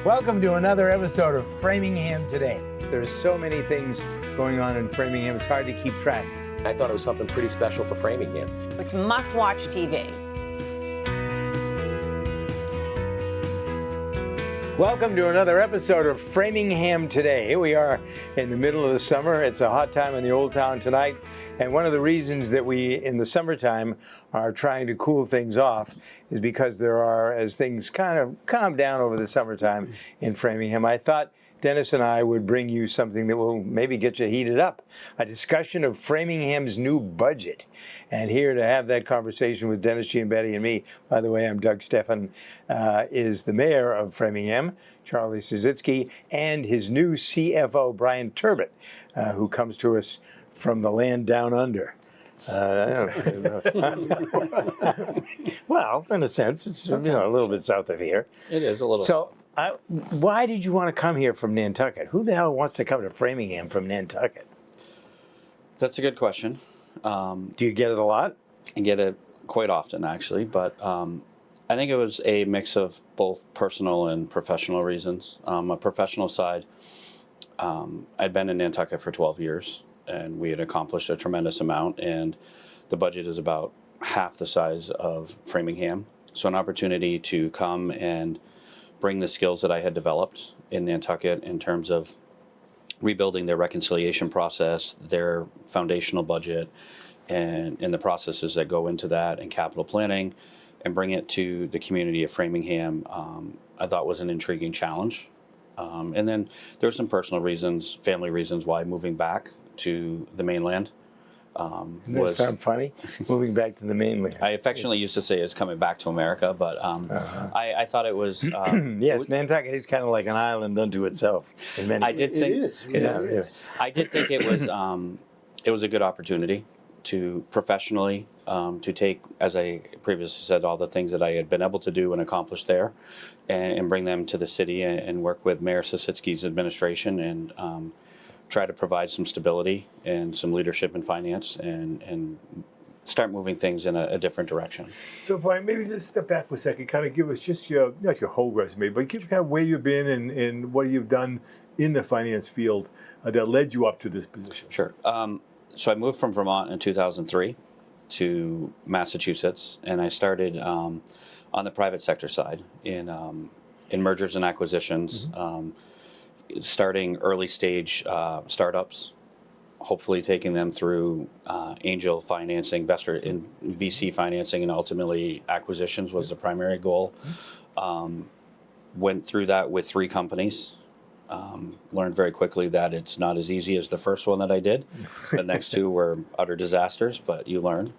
Welcome to another episode of Framingham Today. There are so many things going on in Framingham, it's hard to keep track. I thought it was something pretty special for Framingham. It's must-watch TV. Welcome to another episode of Framingham Today. We are in the middle of the summer. It's a hot time in the Old Town tonight. And one of the reasons that we, in the summertime, are trying to cool things off is because there are, as things kind of calm down over the summertime in Framingham, I thought Dennis and I would bring you something that will maybe get you heated up, a discussion of Framingham's new budget. And here to have that conversation with Dennis, Giambetti, and me, by the way, I'm Doug Stephan, is the mayor of Framingham, Charlie Szycki, and his new CFO, Brian Turbitt, who comes to us from the land down under. Well, in a sense, it's a little bit south of here. It is a little. So, why did you want to come here from Nantucket? Who the hell wants to come to Framingham from Nantucket? That's a good question. Do you get it a lot? I get it quite often, actually, but I think it was a mix of both personal and professional reasons. On a professional side, I'd been in Nantucket for 12 years, and we had accomplished a tremendous amount, and the budget is about half the size of Framingham. So an opportunity to come and bring the skills that I had developed in Nantucket in terms of rebuilding their reconciliation process, their foundational budget, and the processes that go into that, and capital planning, and bring it to the community of Framingham, I thought was an intriguing challenge. And then there were some personal reasons, family reasons why moving back to the mainland. Doesn't that sound funny? Moving back to the mainland. I affectionately used to say it's coming back to America, but I thought it was... yes, Nantucket is kind of like an island unto itself. In many I did think, It is. I did think it was a good opportunity to professionally to take, as I previously said, all the things that I had been able to do and accomplish there, and bring them to the city and work with Mayor Szycki's administration and try to provide some stability and some leadership in finance and start moving things in a different direction. So, Brian, maybe let's step back for a second, kind of give us just your, not your whole resume, but give kind of where you've been and what you've done in the finance field that led you up to this position. Sure. So I moved from Vermont in 2003 to Massachusetts, and I started on the private sector side in mergers and acquisitions, starting early stage startups, hopefully taking them through angel financing, investor in VC financing, and ultimately acquisitions was the primary goal. Went through that with 3 companies. Learned very quickly that it's not as easy as the first one that I did. The next 2 were utter disasters, but you learn.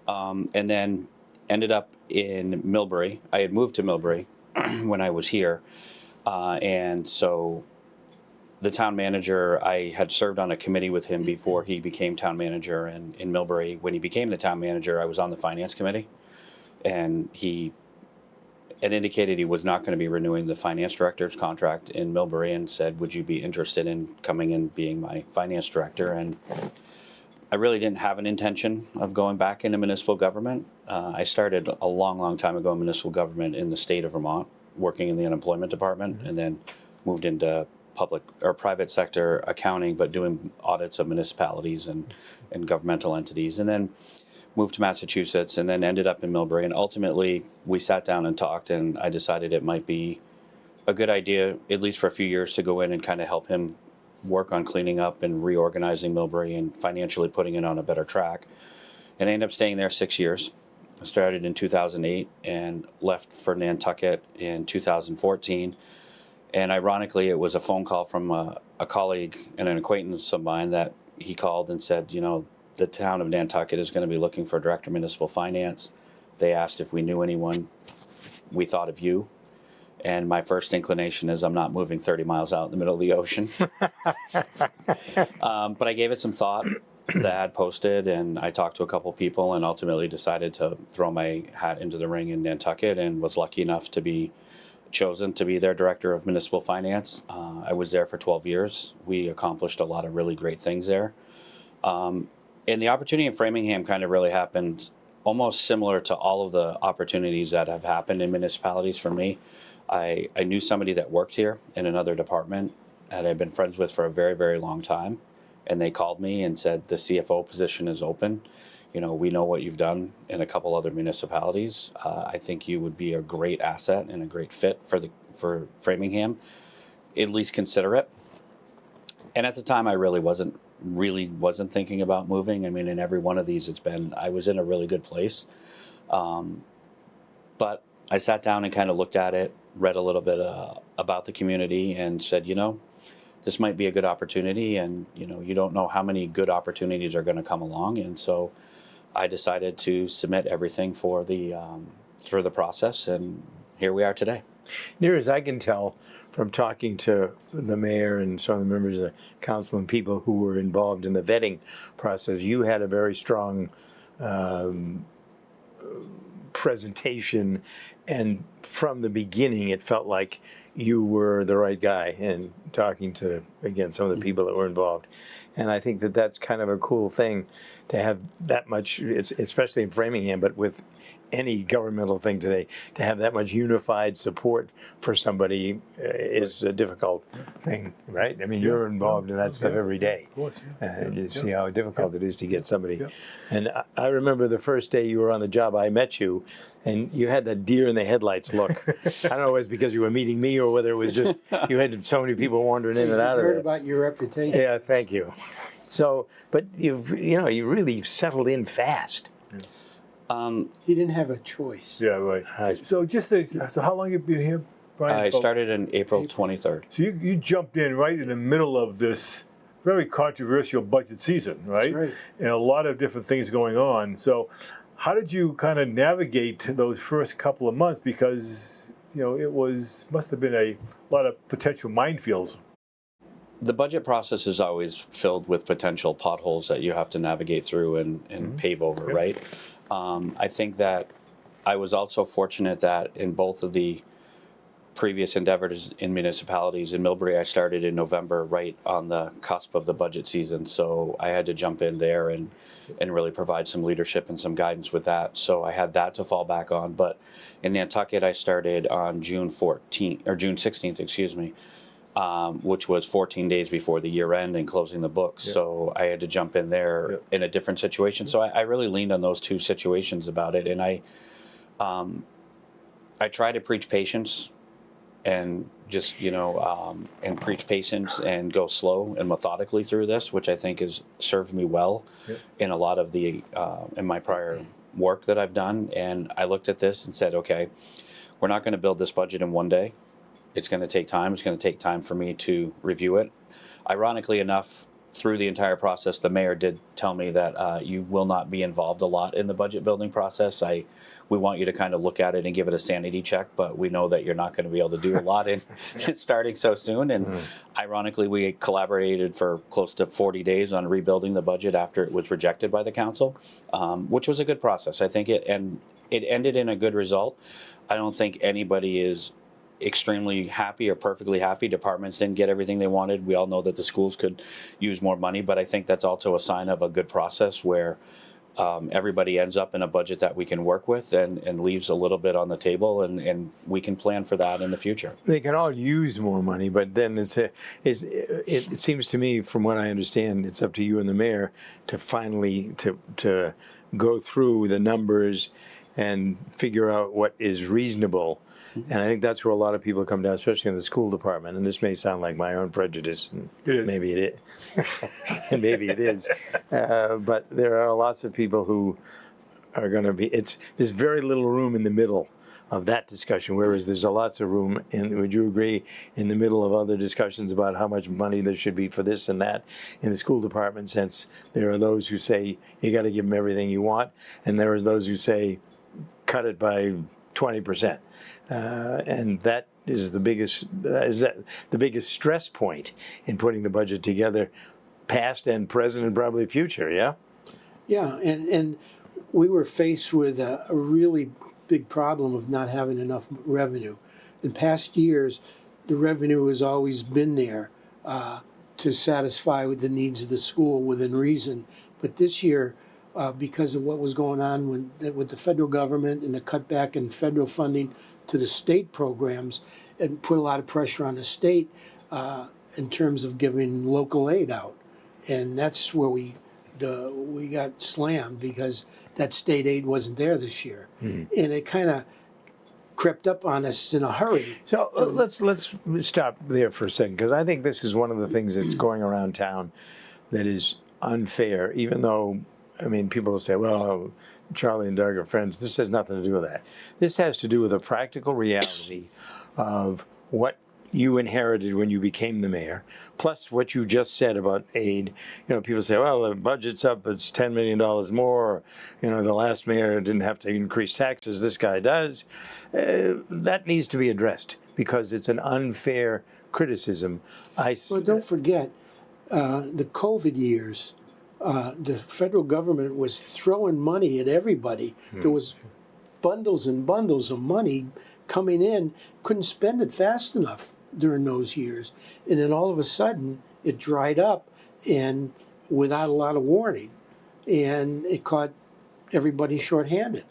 And then ended up in Millbury. I had moved to Millbury when I was here. And so the town manager, I had served on a committee with him before he became town manager in Millbury. When he became the town manager, I was on the finance committee. And he had indicated he was not going to be renewing the finance director's contract in Millbury and said, would you be interested in coming and being my finance director? And I really didn't have an intention of going back into municipal government. I started a long, long time ago in municipal government in the state of Vermont, working in the unemployment department, and then moved into public or private sector accounting, but doing audits of municipalities and governmental entities. And then moved to Massachusetts, and then ended up in Millbury. And ultimately, we sat down and talked, and I decided it might be a good idea, at least for a few years, to go in and kind of help him work on cleaning up and reorganizing Millbury and financially putting it on a better track. And I ended up staying there 6 years. I started in 2008 and left for Nantucket in 2014. And ironically, it was a phone call from a colleague and an acquaintance of mine that he called and said, the town of Nantucket is going to be looking for a director of municipal finance. They asked if we knew anyone. We thought of you. And my first inclination is I'm not moving 30 miles out in the middle of the ocean. But I gave it some thought. The ad posted, and I talked to a couple people and ultimately decided to throw my hat into the ring in Nantucket, and was lucky enough to be chosen to be their director of municipal finance. I was there for 12 years. We accomplished a lot of really great things there. And the opportunity in Framingham kind of really happened almost similar to all of the opportunities that have happened in municipalities for me. I knew somebody that worked here in another department that I'd been friends with for a very, very long time. And they called me and said, the CFO position is open. You know, we know what you've done in a couple other municipalities. I think you would be a great asset and a great fit for Framingham. At least consider it. And at the time, I really wasn't thinking about moving. I mean, in every one of these, I was in a really good place. But I sat down and kind of looked at it, read a little bit about the community, and said, you know, this might be a good opportunity, and you know, you don't know how many good opportunities are going to come along, and so I decided to submit everything for the through the process, and here we are today. Near as I can tell from talking to the mayor and some of the members of the council and people who were involved in the vetting process, you had a very strong presentation, and from the beginning it felt like you were the right guy in talking to, again, some of the people that were involved. And I think that that's kind of a cool thing to have that much, especially in Framingham, but with any governmental thing today, to have that much unified support for somebody is a difficult thing, right? I mean, you're involved in that stuff every day. Of course, And you see how difficult it is to get somebody. And I remember the first day you were on the job, I met you, and you had that deer in the headlights look. I don't know if it was because you were meeting me or whether it was just you had so many people wandering in and out of heard there. about your reputation. Yeah, thank you. So, but you really settled in fast. He didn't have a choice. Yeah, right. So how long have you been here, Brian? I started in April 23rd. So you jumped in right in the middle of this very controversial budget season, right? That's right. And a lot of different things going on. So how did you kind of navigate those first couple of months? Because, you know, must have been a lot of potential minefields. The budget process is always filled with potential potholes that you have to navigate through and pave over, right? I think that I was also fortunate that in both of the previous endeavors in municipalities, in Millbury, I started in November, right on the cusp of the budget season. So I had to jump in there and really provide some leadership and some guidance with that. So I had that to fall back on. But in Nantucket, I started on June 16th, excuse me. Which was 14 days before the year end and closing the books. Yeah. So I had to jump in there in a different situation. So I really leaned on those two situations about it. And I try to preach patience and just, and preach patience and go slow and methodically through this, which I think has served me well in a lot of the, in my prior work that I've done. And I looked at this and said, okay, we're not going to build this budget in one day. It's going to take time. It's going to take time for me to review it. Ironically enough, through the entire process, the mayor did tell me that you will not be involved a lot in the budget building process. We want you to kind of look at it and give it a sanity check, but we know that you're not going to be able to do a lot in starting so soon. And ironically, we collaborated for close to 40 days on rebuilding the budget after it was rejected by the council, which was a good process. I think it ended in a good result. I don't think anybody is extremely happy or perfectly happy. Departments didn't get everything they wanted. We all know that the schools could use more money, but I think that's also a sign of a good process where everybody ends up in a budget that we can work with and leaves a little bit on the table, and we can plan for that in the future. They can all use more money, but then it seems to me, from what I understand, it's up to you and the mayor to finally to go through the numbers and figure out what is reasonable. And I think that's where a lot of people come down, especially in the school department. And this may sound like my own prejudice, and maybe it is. And maybe it is. But there are lots of people who are going to be. There's very little room in the middle of that discussion, whereas there's lots of room. And would you agree, in the middle of other discussions about how much money there should be for this and that in the school department? Since there are those who say you got to give them everything you want, and there are those who say cut it by 20%. And that is the biggest stress point in putting the budget together, past and present and probably future. Yeah. Yeah, and we were faced with a really big problem of not having enough revenue. In past years, the revenue has always been there to satisfy with the needs of the school within reason. But this year, because of what was going on with the federal government and the cutback in federal funding to the state programs, and put a lot of pressure on the state in terms of giving local aid out. And that's where we got slammed, because that state aid wasn't there this year. And it kind of crept up on us in a hurry. So let's stop there for a second, because I think this is one of the things that's going around town that is unfair, even though, I mean, people will say, well, Charlie and Doug are friends. This has nothing to do with that. This has to do with a practical reality of what you inherited when you became the mayor, plus what you just said about aid. You know, people say, well, the budget's up, it's $10 million more. You know, the last mayor didn't have to increase taxes, this guy does. That needs to be addressed, because it's an unfair criticism. Well, don't forget, the COVID years, the federal government was throwing money at everybody. There was bundles and bundles of money coming in, couldn't spend it fast enough during those years. And then all of a sudden, it dried up, and without a lot of warning. And it caught everybody shorthanded.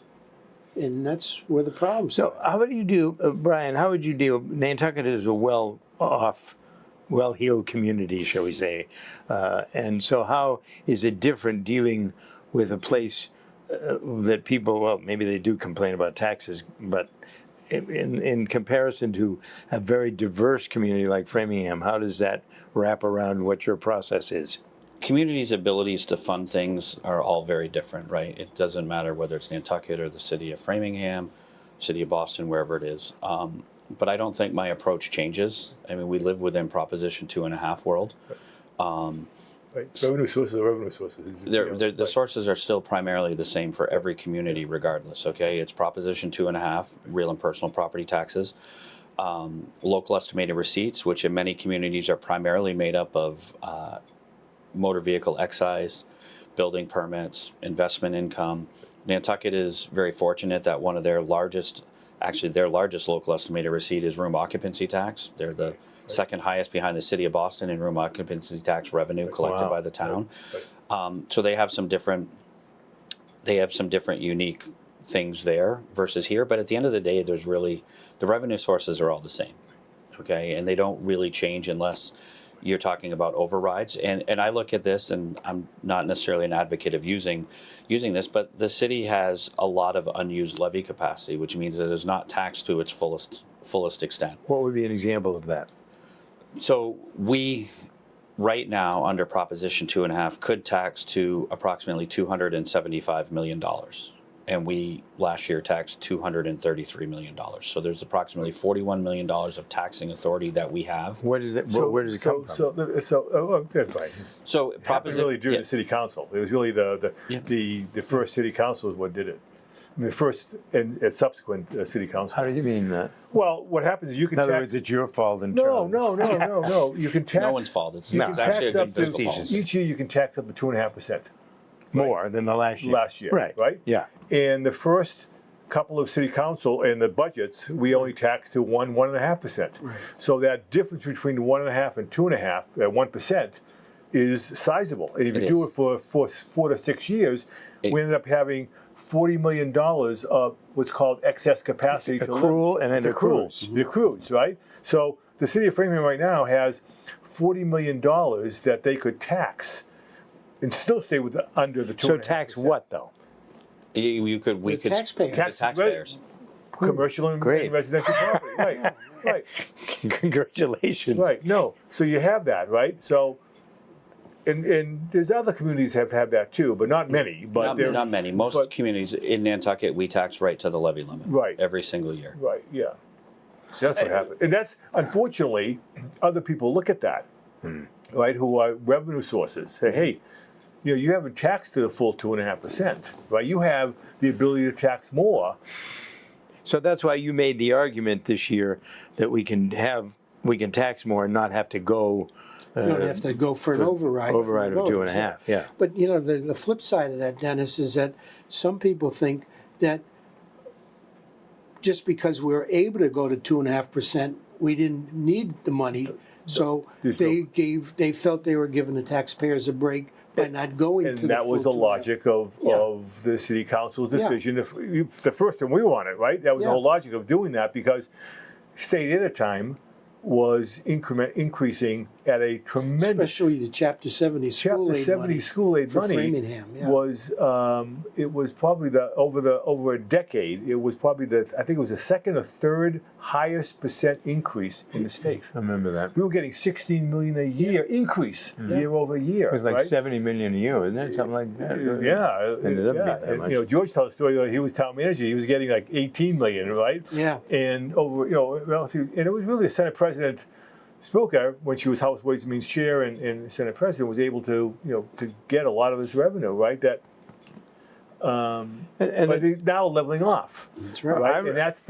And that's where the problem So started. how would you do, Brian, how would you deal, Nantucket is a well-off, well-heeled community, shall we say. And so how is it different dealing with a place that people, well, maybe they do complain about taxes, but in comparison to a very diverse community like Framingham, how does that wrap around what your process is? Communities' abilities to fund things are all very different, right? It doesn't matter whether it's Nantucket or the city of Framingham, city of Boston, wherever it is. But I don't think my approach changes. I mean, we live within Proposition 2.5 world. Right. Revenue sources are revenue sources. The sources are still primarily the same for every community regardless, okay? It's Proposition 2.5, real and personal property taxes, local estimated receipts, which in many communities are primarily made up of motor vehicle excise, building permits, investment income. Nantucket is very fortunate that one of their largest local estimated receipt is room occupancy tax. They're the second highest behind the city of Boston in room occupancy tax revenue collected by the town. So they have some different unique things there versus here. But at the end of the day, the revenue sources are all the same, okay? And they don't really change unless you're talking about overrides. And I look at this, and I'm not necessarily an advocate of using this, but the city has a lot of unused levy capacity, which means that it is not taxed to its fullest extent. What would be an example of that? So we, right now, under Proposition 2.5, could tax to approximately $275 million. And we, last year, taxed $233 million. So there's approximately $41 million of taxing authority that we have. What is it? Where does it come from? Good, Brian. So It happened really during the city council. It was really the first city council is what did it. I mean, the first and subsequent city council. How do you mean that? Well, what happens is you can In other tax. words, it's your fault in No. terms. You can tax. No one's fault. It's You can actually a tax good up fiscal to, policy. each year you can tax up to 2.5%. More than the last year. Last year, right? Yeah. And the first couple of city council and the budgets, we only taxed to 1.5%. Right. So that difference between the 1.5 and 2.5, 1%, is sizable. And if you do it for 4 to 6 years, we ended up having $40 million of what's called excess capacity. Accrual and it accrues. It accrues, right? So the city of Framingham right now has $40 million that they could tax and still stay under the 2.5%. So tax what, though? We could taxpayers. the taxpayers. Commercial and Great. residential property, right. Congratulations. Right. No. So you have that, right? So, and there's other communities have had that too, but not many. But Not many. Most communities in Nantucket, we tax right to the levy limit. Right. Every single year. Right. Yeah. So that's what happened, and that's unfortunately other people look at that, right? Who are revenue sources say, hey, you haven't taxed to the full 2.5%, right? You have the ability to tax more. So that's why you made the argument this year that we can tax more and not have to go. You don't have to go for an override. Override for of voters, 2.5. Yeah. But the flip side of that, Dennis, is that some people think that just because we're able to go to 2.5%, we didn't need the money, so There's they felt they were giving the taxpayers a break by not going And to the that was the full 2.5. logic of the city council's decision. The first time we wanted, right? That was the whole logic of doing that, because state at a time was increasing at a tremendous. Especially the Chapter 70 school Chapter aid 70 money school aid for money Framingham. Yeah. was it was probably over a decade, it was probably I think it was the second or third highest percent increase in the state. I remember that. We were getting 16 million a year increase year over year. It was like right? 70 million a year, isn't it? Something like that. Yeah, Ended up yeah. being that And, much. George tells a story that he was town manager. He was getting like 18 million, right? Yeah. And over, relative, and it was really the Senate President Spilka, when she was House Ways and Means Chair and Senate President, was able to, to get a lot of this revenue, right? That, but it's now leveling off. That's right. Right, and that's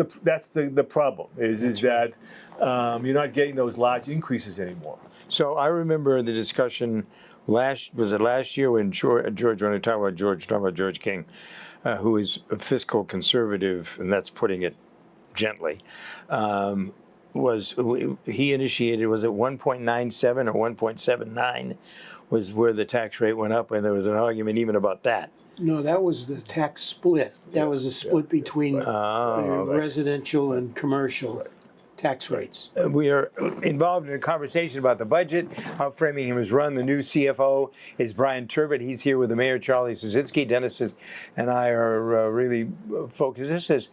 the problem is that you're not getting those large increases anymore. So I remember the discussion last year when George, when I talk about George King, who is a fiscal conservative, and that's putting it gently, he initiated, was it 1.97 or 1.79 was where the tax rate went up, and there was an argument even about that. No, that was the tax split. That was a split between residential and commercial tax rates. We are involved in a conversation about the budget, how Framingham is run. The new CFO is Brian Turbitt. He's here with the mayor, Charlie Suzitsky. Dennis and I are really focused. This is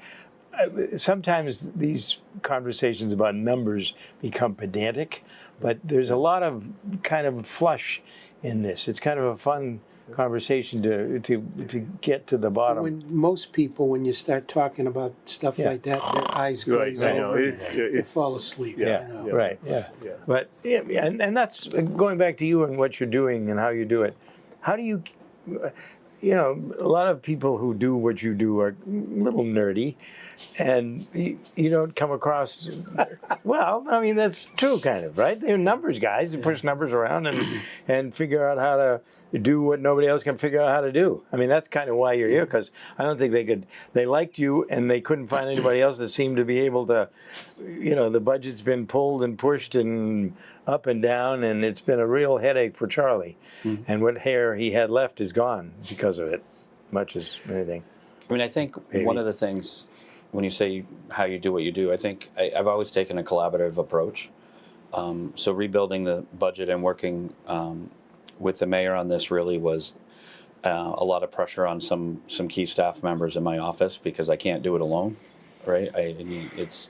sometimes these conversations about numbers become pedantic, but there's a lot of kind of flush in this. It's kind of a fun conversation to get to the bottom. When most people, when you start talking about stuff like that, their eyes glaze I know. over. They They fall asleep. Yeah, you know. Right. Yeah. But and that's going back to you and what you're doing and how you do it. How do you, a lot of people who do what you do are a little nerdy, and you don't come across. Well, I mean that's true, kind of, right? They're numbers guys. They push numbers around and figure out how to do what nobody else can figure out how to do. I mean, that's kind of why you're here, because I don't think they liked you and they couldn't find anybody else that seemed to be able to, the budget's been pulled and pushed and up and down, and it's been a real headache for Charlie. Mm-hmm. And what hair he had left is gone because of it, much as anything. I mean, I think one of the things, when you say how you do what you do, I think I've always taken a collaborative approach. So rebuilding the budget and working with the mayor on this really was a lot of pressure on some key staff members in my office, because I can't do it alone, right? I mean, it's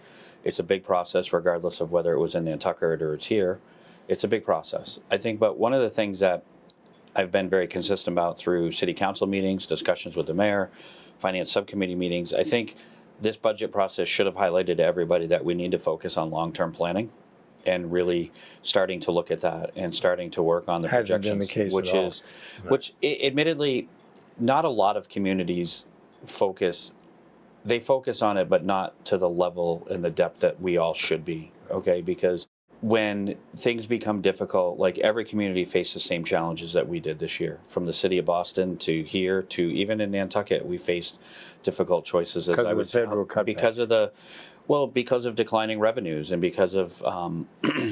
a big process, regardless of whether it was in Nantucket or it's here. It's a big process, I think. But one of the things that I've been very consistent about through city council meetings, discussions with the mayor, finance subcommittee meetings, I think this budget process should have highlighted to everybody that we need to focus on long-term planning and really starting to look at that and starting to work on the projections, which admittedly, not a lot of communities focus on it, but not to the level and the depth that we all should be, okay? Because when things become difficult, like every community faced the same challenges that we did this year, from the city of Boston to here to even in Nantucket, we faced difficult choices. Because of the federal cutback. Because of declining revenues and because of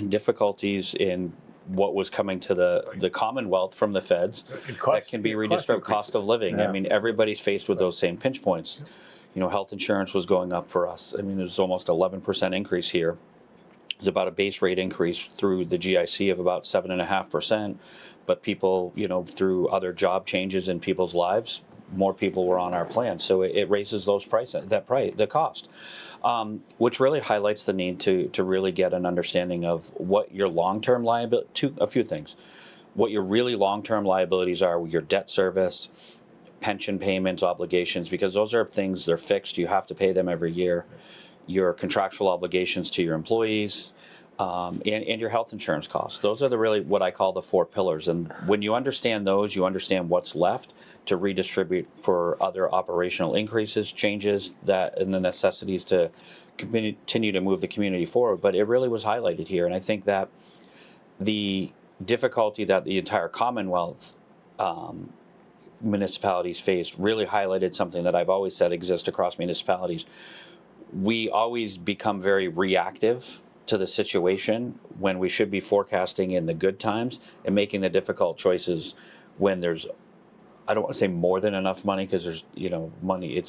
difficulties in what was coming to the Commonwealth from the feds that can be redistributed, cost of living. Yeah. I mean, everybody's faced with those same pinch points. Health insurance was going up for us. I mean, it was almost 11% increase here. It was about a base rate increase through the GIC of about 7.5%. But people, through other job changes in people's lives, more people were on our plan. So it raises those the cost. Which really highlights the need to really get an understanding of what your long-term liability, a few things, what your really long-term liabilities are, your debt service, pension payments, obligations, because those are things, they're fixed, you have to pay them every year, your contractual obligations to your employees, and your health insurance costs. Those are really what I call the 4 pillars. And when you understand those, you understand what's left to redistribute for other operational increases, changes, and the necessities to continue to move the community forward. But it really was highlighted here. And I think that the difficulty that the entire Commonwealth municipalities faced really highlighted something that I've always said exists across municipalities. We always become very reactive to the situation when we should be forecasting in the good times and making the difficult choices when there's, I don't want to say more than enough money, because there's, money,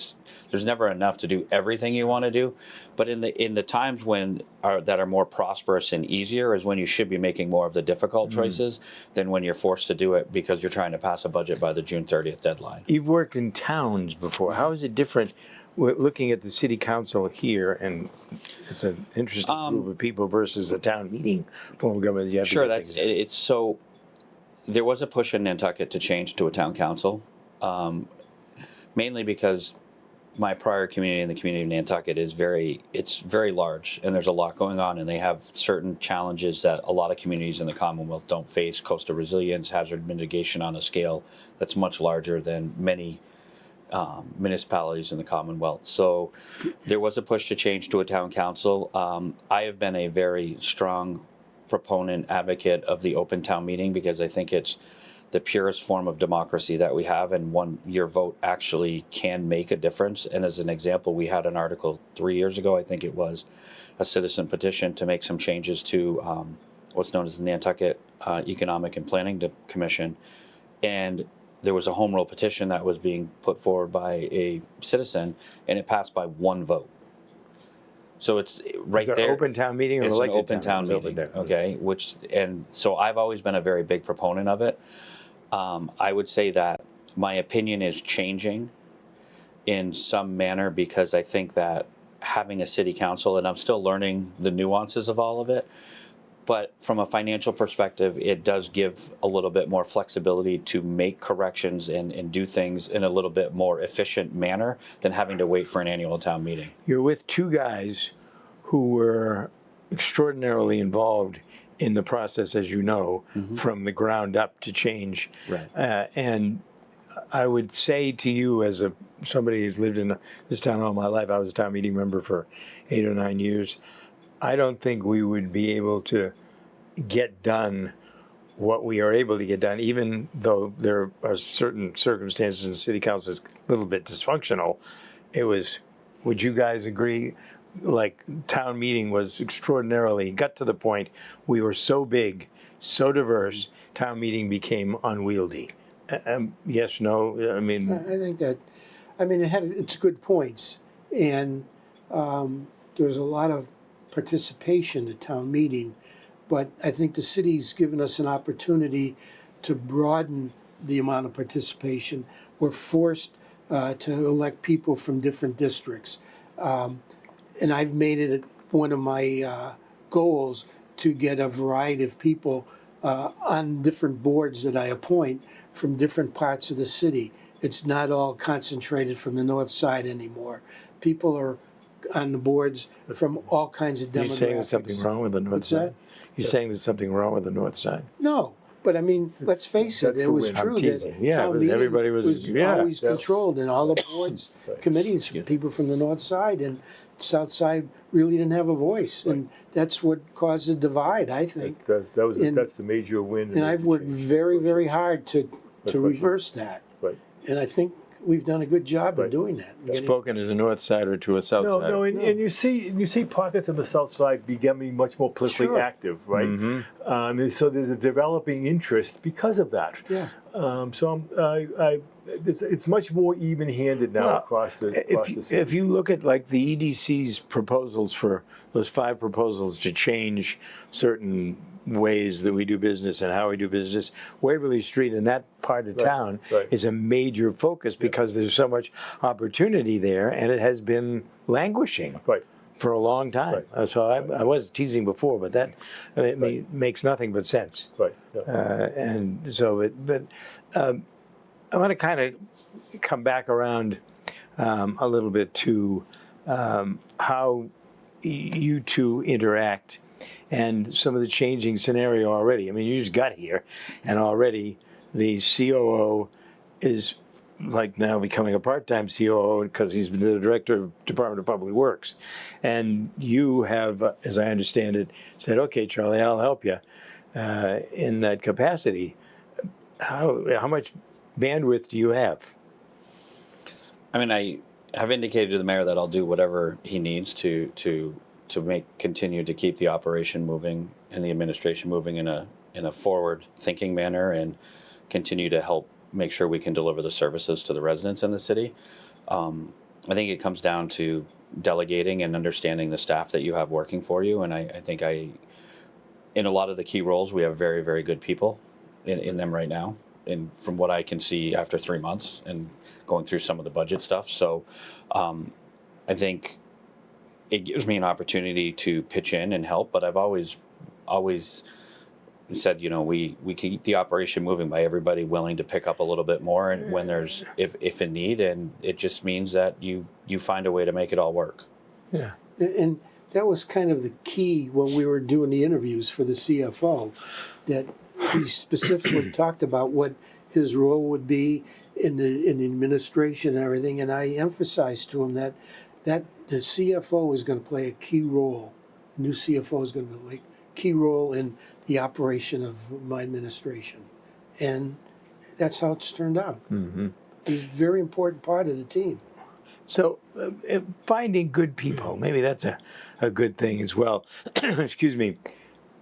there's never enough to do everything you want to do. But in the times that are more prosperous and easier is when you should be making more of the difficult choices than when you're forced to do it because you're trying to pass a budget by the June 30th deadline. You've worked in towns before. How is it different looking at the city council here, and it's an interesting group of people versus a town meeting form of government? You have to Sure, get things so there was a push in Nantucket to change to a town council, mainly because my prior community in the community of Nantucket is very large, and there's a lot going on, and they have certain challenges that a lot of communities in the Commonwealth don't face: coastal resilience, hazard mitigation on a scale that's much larger than many municipalities in the Commonwealth. So there was a push to change to a town council. I have been a very strong proponent, advocate of the open town meeting, because I think it's the purest form of democracy that we have, and your vote actually can make a difference. And as an example, we had an article 3 years ago, I think it was, a citizen petition to make some changes to what's known as the Nantucket Economic and Planning Commission, and there was a home rule petition that was being put forward by a citizen, and it passed by one vote. So it's right Is it there. an open town meeting or It's an elected open town It's open meeting. town. Okay, and so I've always been a very big proponent of it. I would say that my opinion is changing in some manner, because I think that having a city council, and I'm still learning the nuances of all of it, but from a financial perspective, it does give a little bit more flexibility to make corrections and do things in a little bit more efficient manner than having to wait for an annual town meeting. You're with two guys who were extraordinarily involved in the process, as you know, from the ground up to change. Right. And I would say to you, as somebody who's lived in this town all my life, I was a town meeting member for 8 or 9 years. I don't think we would be able to get done what we are able to get done, even though there are certain circumstances in the city council is a little bit dysfunctional. Would you guys agree, like town meeting was extraordinarily, got to the point we were so big, so diverse, town meeting became unwieldy? Yes, no, I mean. I think that, it had its good points, and there was a lot of participation at town meeting, but I think the city's given us an opportunity to broaden the amount of participation. We're forced to elect people from different districts, and I've made it one of my goals to get a variety of people on different boards that I appoint from different parts of the city. It's not all concentrated from the north side anymore. People are on the boards from all kinds of demographics. You're saying there's something wrong with the north What's side? that? You're saying there's something wrong with the north side? No, but let's face it, That's it the was win. true I'm that teasing. Yeah, town but meeting everybody was- always yeah. controlled, and all the boards, committees, people from the north side and south side really didn't have a voice, and that's what caused the divide, I think. That's the major win. And I've worked very, very hard to reverse that, Right. and I think we've done a good job in Right. doing that. Spoken as a north sider to a south sider. No, and you see pockets of the South Side becoming much more politically Sure. active, right? And so there's a developing interest because of that. Yeah. It's much more even-handed now Well, across the city. If you look at like the EDC's proposals for those 5 proposals to change certain ways that we do business and how we do business, Waverly Street and that part of town right. is a major focus because there's so much opportunity there, and it has been languishing Right. for a long time. So I was teasing before, but that makes nothing but sense. Right. Yeah. And so, I want to kind of come back around a little bit to how you two interact and some of the changing scenario already. I mean, you just got here, and already the COO is like now becoming a part-time COO because he's been the director of Department of Public Works. And you have, as I understand it, said, okay, Charlie, I'll help you in that capacity. How much bandwidth do you have? I mean, I have indicated to the mayor that I'll do whatever he needs to continue to keep the operation moving and the administration moving in a forward thinking manner, and continue to help make sure we can deliver the services to the residents in the city. I think it comes down to delegating and understanding the staff that you have working for you. And I think in a lot of the key roles, we have very, very good people in them right now. And from what I can see after 3 months and going through some of the budget stuff. So I think it gives me an opportunity to pitch in and help, but I've always said, we can keep the operation moving by everybody willing to pick up a little bit more, and when there's if in need, and it just means that you find a way to make it all work. Yeah, and that was kind of the key when we were doing the interviews for the CFO, that he specifically talked about what his role would be in the administration and everything, and I emphasized to him that the CFO is going to play a key role. The new CFO is going to play a key role in the operation of my administration, and that's how it's turned out. Mm-hmm. He's a very important part of the team. So finding good people, maybe that's a good thing as well. Excuse me.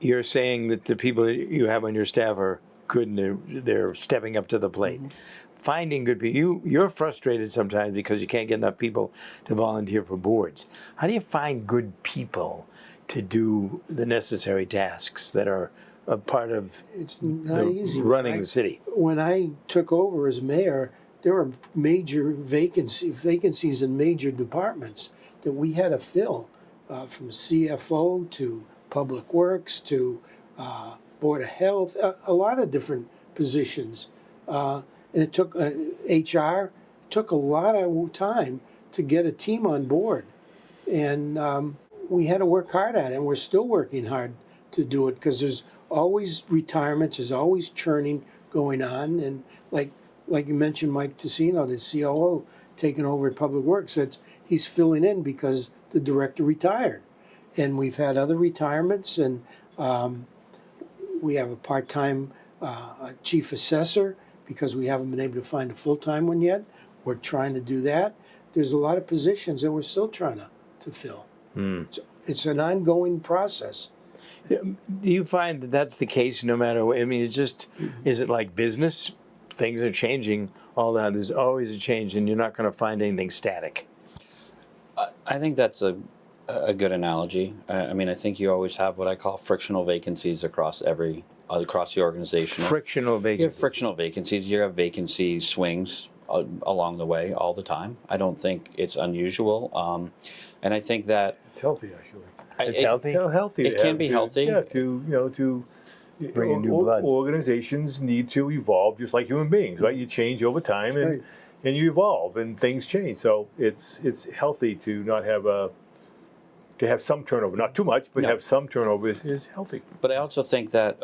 You're saying that the people that you have on your staff are good and they're stepping up to the plate. Mm-hmm. Finding good people. You're frustrated sometimes because you can't get enough people to volunteer for boards. How do you find good people to do the necessary tasks that are a part of it's not easy. Running the city? When I took over as mayor, there were major vacancies in major departments that we had to fill, from CFO to Public Works to Board of Health, a lot of different positions. And it took HR, took a lot of time to get a team on board. And we had to work hard at it, and we're still working hard to do it, because there's always retirements, there's always churning going on. And like you mentioned, Mike Tessino, the COO, taking over at Public Works, he's filling in because the director retired. And we've had other retirements, and we have a part-time chief assessor because we haven't been able to find a full-time one yet. We're trying to do that. There's a lot of positions that we're still trying to fill. It's an ongoing process. Do you find that that's the case no matter what? I mean, is it like business? Things are changing all the time. There's always a change, and you're not going to find anything static. I think that's a good analogy. I mean, I think you always have what I call frictional vacancies across the organization. Frictional vacancies. You have frictional vacancies. You have vacancy swings along the way all the time. I don't think it's unusual, and I think that it's healthy actually. It's healthy. Healthy. It can be healthy. Yeah, to bring in new blood. Organizations need to evolve just like human beings, right? You change over time, and you evolve, and things change. So it's healthy to not have to have some turnover, not too much, but have some turnover is healthy. But I also think that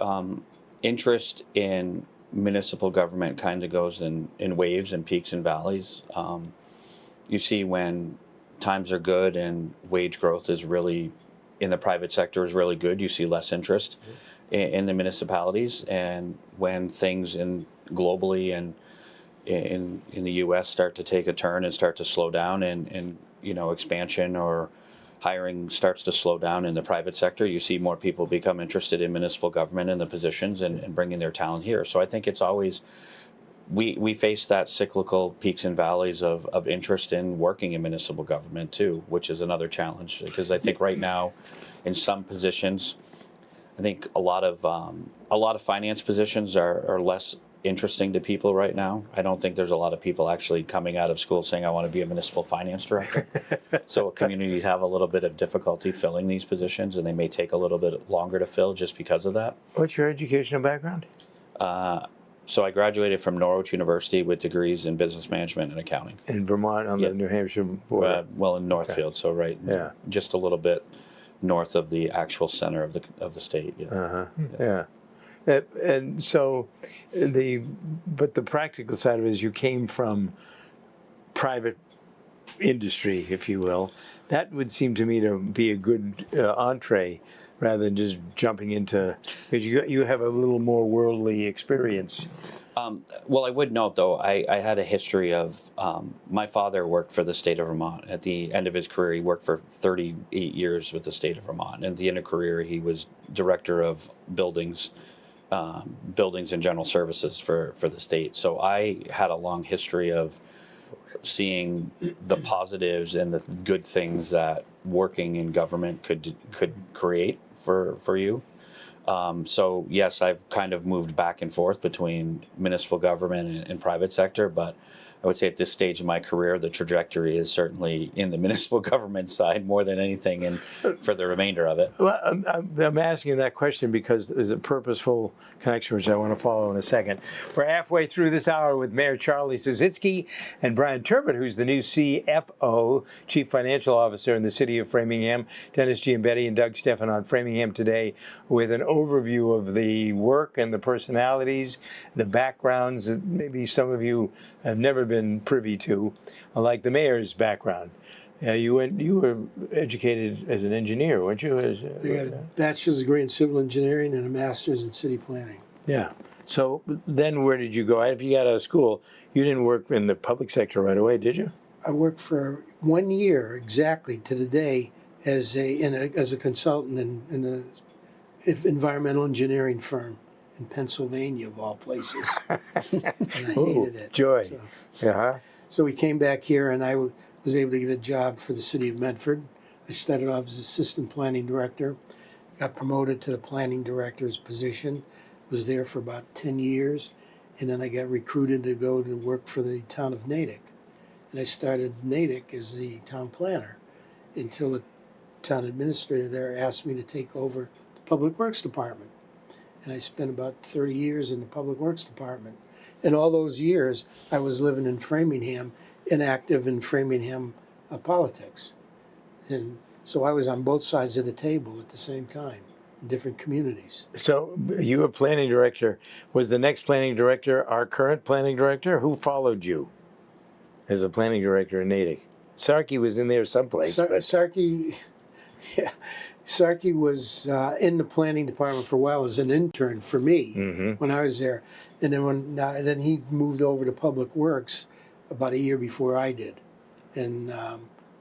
interest in municipal government kind of goes in waves and peaks and valleys. You see when times are good and wage growth is really in the private sector is really good, you see less interest in the municipalities. And when things globally and in the U.S. start to take a turn and start to slow down, and expansion or hiring starts to slow down in the private sector, you see more people become interested in municipal government and the positions and bringing their talent here. So I think it's always, we face that cyclical peaks and valleys of interest in working in municipal government too, which is another challenge, because I think right now in some positions, I think a lot of finance positions are less interesting to people right now. I don't think there's a lot of people actually coming out of school saying, I want to be a municipal finance director. So communities have a little bit of difficulty filling these positions, and they may take a little bit longer to fill just because of that. What's your educational background? So I graduated from Norwich University with degrees in business management and accounting. In Vermont on the New Hampshire border? In Northfield, so just a little bit north of the actual center of the state. Yeah. Uh-huh. Yes. Yeah. And so, but the practical side of it is you came from private industry, if you will. That would seem to me to be a good entree, rather than just jumping into, because you have a little more worldly experience Well, I would note, though, I had a history of my father worked for the state of Vermont. At the end of his career, he worked for 38 years with the state of Vermont. And at the end of career, he was director of buildings and general services for the state. So I had a long history of seeing the positives and the good things that working in government could create for you. So yes, I've kind of moved back and forth between municipal government and private sector, but I would say at this stage of my career, the trajectory is certainly in the municipal government side more than anything, and for the remainder of it. Well, I'm asking that question because there's a purposeful connection which I want to follow in a second. We're halfway through this hour with Mayor Charlie Szycki and Brian Turbitt, who's the new CFO, Chief Financial Officer in the city of Framingham. Dennis Giambetti and Doug Stephan on Framingham Today with an overview of the work and the personalities, the backgrounds that maybe some of you have never been privy to, like the mayor's background. You were educated as an engineer, weren't you? I got a bachelor's degree in civil engineering and a master's in city planning. Yeah. So then where did you go? After you got out of school, you didn't work in the public sector right away, did you? I worked for 1 year exactly to the day as a consultant in the environmental engineering firm in Pennsylvania, of all places. And I hated it. Joy. So, so we came back here, and I was able to get a job for the city of Medford. I started off as assistant planning director, got promoted to the planning director's position, was there for about 10 years, and then I got recruited to go to work for the town of Natick. And I started Natick as the town planner until the town administrator there asked me to take over the Public Works Department. And I spent about 30 years in the Public Works Department. And all those years, I was living in Framingham and active in Framingham politics. And so I was on both sides of the table at the same time, in different communities. So you were planning director. Was the next planning director our current planning director? Who followed you as a planning director in Natick? Sarkey was in there someplace. Sarkey was in the planning department for a while as an intern for me when I was there, and then then he moved over to Public Works about a year before I did, and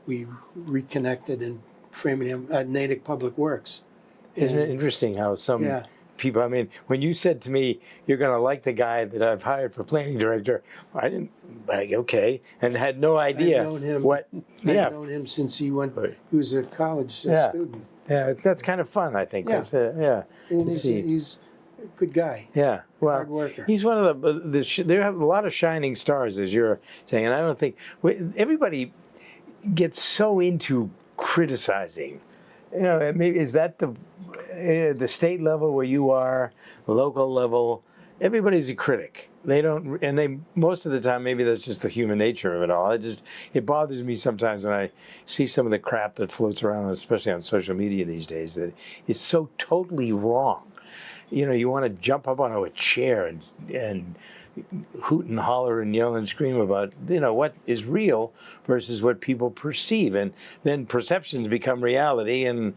we reconnected in Framingham at Natick Public Works. Isn't it interesting how some people, I mean, when you said to me, you're going to like the guy that I've hired for planning director, I didn't, like, okay, and had no idea I've known him, what, I've known him since he was a college student. Yeah, that's kind of fun, I think. Yeah. And to see. he's a good guy. Yeah, well, Hard worker. he's one of there have a lot of shining stars, as you're saying, and I don't think everybody gets so into criticizing. You know, maybe is that the state level where you are, the local level? Everybody's a critic. They don't, and they most of the time maybe that's just the human nature of it all. It bothers me sometimes when I see some of the crap that floats around, especially on social media these days, that is so totally wrong. You know, you want to jump up onto a chair and hoot and holler and yell and scream about, you know, what is real versus what people perceive, and then perceptions become reality, and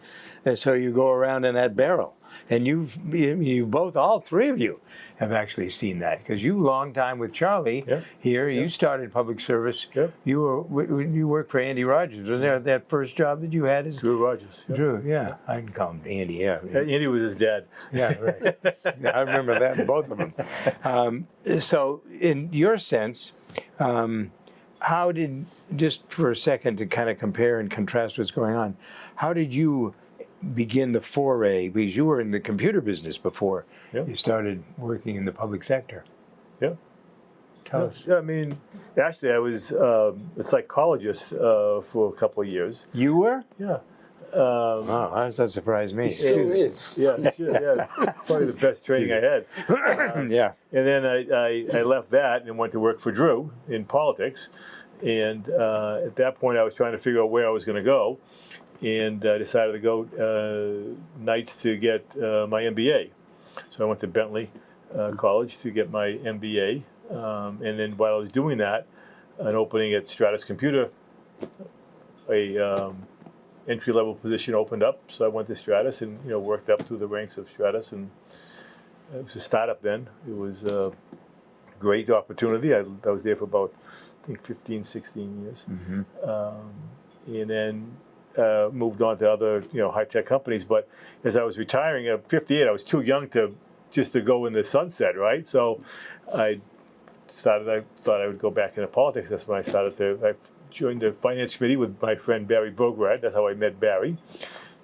so you go around in that barrel. And you both, all three of you, have actually seen that, because you, long time with Charlie here, you started public service. You worked for Andy Rogers. Was that first job that you had? Drew Rogers. Drew, I can call him Andy. Yeah, Andy was his dad. Yeah, right. I remember that, both of them. So, in your sense, how did, just for a second to kind of compare and contrast what's going on, how did you begin the foray, because you were in the computer business before you started working in the public sector? Tell us. I mean, actually, I was a psychologist for a couple of years. You were? Yeah. Wow, how does that surprise me? He still is. Probably the best training I had. Yeah. And then I left that and went to work for Drew in politics. And at that point, I was trying to figure out where I was going to go, and decided to go nights to get my MBA. So I went to Bentley College to get my MBA. And then while I was doing that, an opening at Stratus Computer, a entry-level position opened up. So I went to Stratus and worked up through the ranks of Stratus. And it was a startup then. It was great opportunity. I was there for about, I think, 15, 16 years. And then moved on to other, high-tech companies. But as I was retiring at 58, I was too young to go in the sunset, right? So I thought I would go back into politics. That's when I joined the finance committee with my friend Barry Bograd. That's how I met Barry.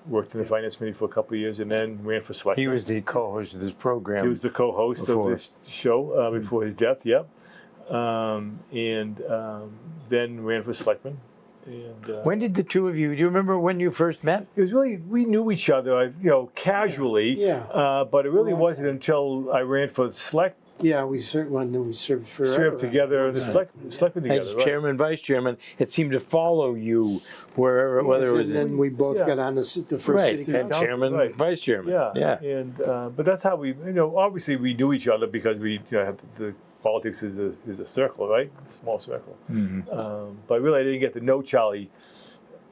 Worked in the finance committee for a couple of years and then ran for selectman. He was the co-host of this program. He was the co-host of this show before his death, yep. And then ran for selectman. And, when did the two of you, do you remember when you first met? it was really, we knew each other, casually. Yeah. But it really wasn't until I ran for select. Yeah, we served forever. Served together, the selectmen together. As right. chairman, vice chairman, it seemed to follow you whether it was. And then we both Yeah. got on the first Right, city and council. chairman, right. vice chairman. Yeah. And but that's how we, obviously we knew each other because we, have the politics is a circle, right? Small circle. But really, I didn't get to know Charlie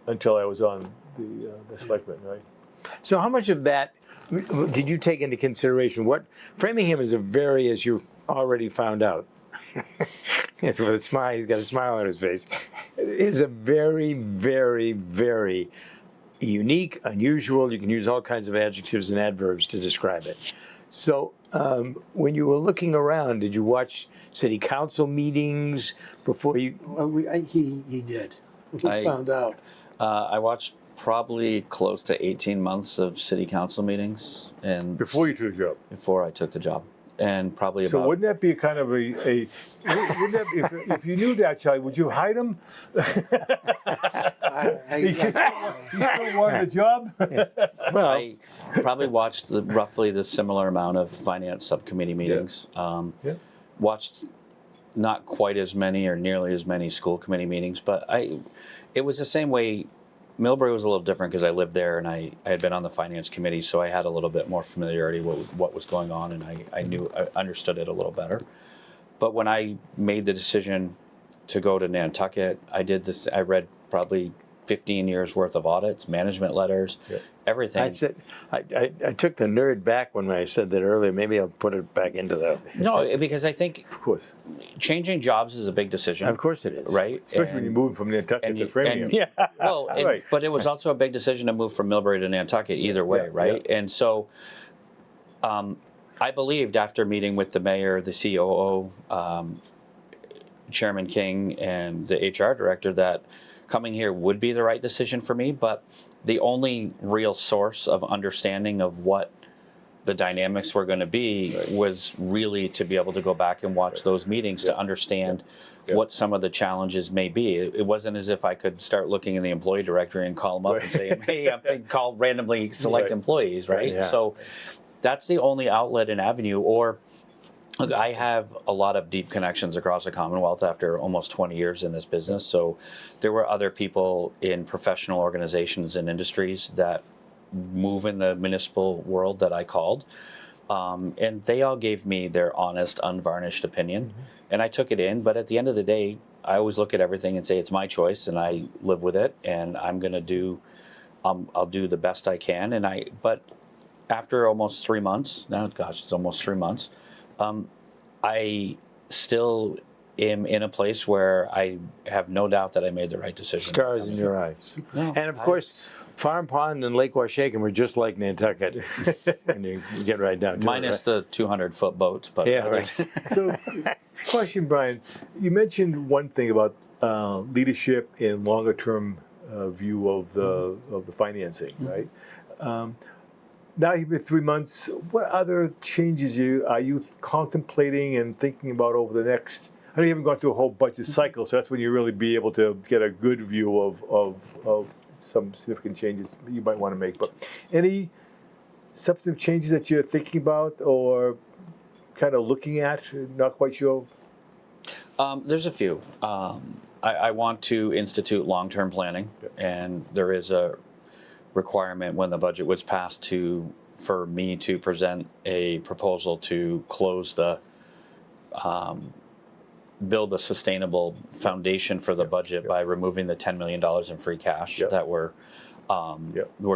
until I was on the selectmen, right? So how much of that did you take into consideration? What Framingham is a very, as you've already found out, with a smile, he's got a smile on his face, is a very, very, very unique, unusual. You can use all kinds of adjectives and adverbs to describe it. So when you were looking around, did you watch city council meetings before you? He did. We found out. I watched probably close to 18 months of city council meetings and Before you took the job. before I took the job, and probably So about wouldn't that be a kind of wouldn't that, if you knew that, Charlie, would you hide him? You still wanted the job? Well, I probably watched roughly the similar amount of finance subcommittee meetings. Yeah. Watched not quite as many or nearly as many school committee meetings, but it was the same way. Millbury was a little different because I lived there and I had been on the finance committee, so I had a little bit more familiarity with what was going on, and I understood it a little better. But when I made the decision to go to Nantucket, I read probably 15 years worth of audits, management letters, everything. I said I took the nerd back when I said that earlier. Maybe I'll put it back into the. No, because I think Of course. changing jobs is a big decision. Of course it is. Right? Especially when you're moving from Nantucket to Framingham. Yeah. Well, Right. but it was also a big decision to move from Millbury to Nantucket either way, Yeah, right? And so I believed after meeting with the mayor, the COO, Chairman King, and the HR director that coming here would be the right decision for me. But the only real source of understanding of what the dynamics were going to be was really to be able to go back and watch those meetings to understand what some of the challenges may be. It wasn't as if I could start looking in the employee directory and call them up and say, hey, I'm call randomly select employees, right? Yeah. So that's the only outlet and avenue. Or look, I have a lot of deep connections across the Commonwealth after almost 20 years in this business. So there were other people in professional organizations and industries that move in the municipal world that I called. And they all gave me their honest, unvarnished opinion. And I took it in. But at the end of the day, I always look at everything and say, it's my choice and I live with it. And I'm going to I'll do the best I can. But after almost 3 months, it's almost 3 months, I still am in a place where I have no doubt that I made the right decision. Stars in your eyes. No, And of course, Farm Pond and Lake Washaken were just like Nantucket. And you get right down to minus it. the 200-foot boats. But Yeah, right. So, question, Brian. You mentioned one thing about leadership and longer-term view of the financing, right? Now you've been 3 months. What other changes are you contemplating and thinking about over the next? I know you haven't gone through a whole budget cycle, so that's when you really be able to get a good view of some significant changes you might want to make. But any substantive changes that you're thinking about or kind of looking at? Not quite sure. There's a few. I want to institute long-term planning, and there is a requirement when the budget was passed for me to present a proposal to close build a sustainable foundation for the budget by removing the $10 million in free cash that we're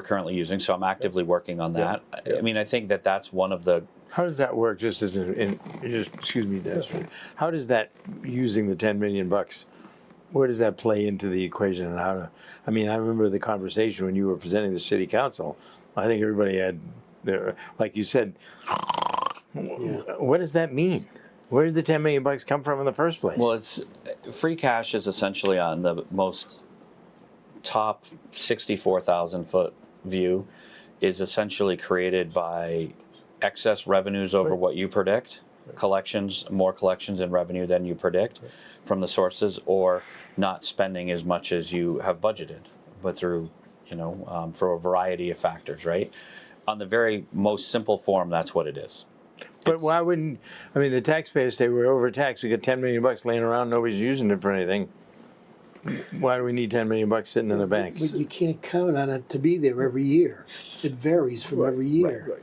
currently using. So I'm actively working on that. I mean, I think that that's one of the How does that work? Just as excuse me, Des, how does that using the $10 million bucks? Where does that play into the equation, and how to? I mean, I remember the conversation when you were presenting the city council. I think everybody had, like you said. What does that mean? Where did the $10 million bucks come from in the first place? Well, it's free cash is essentially on the most top 64,000 foot view is essentially created by excess revenues over what you predict, more collections and revenue than you predict from the sources, or not spending as much as you have budgeted, but through, for a variety of factors, right? On the very most simple form, that's what it is. But why wouldn't, the taxpayers say we're overtaxed, we got $10 million bucks laying around, nobody's using it for anything. Why do we need $10 million bucks sitting in the bank? But you can't count on it to be there every year. It varies from every year. Right.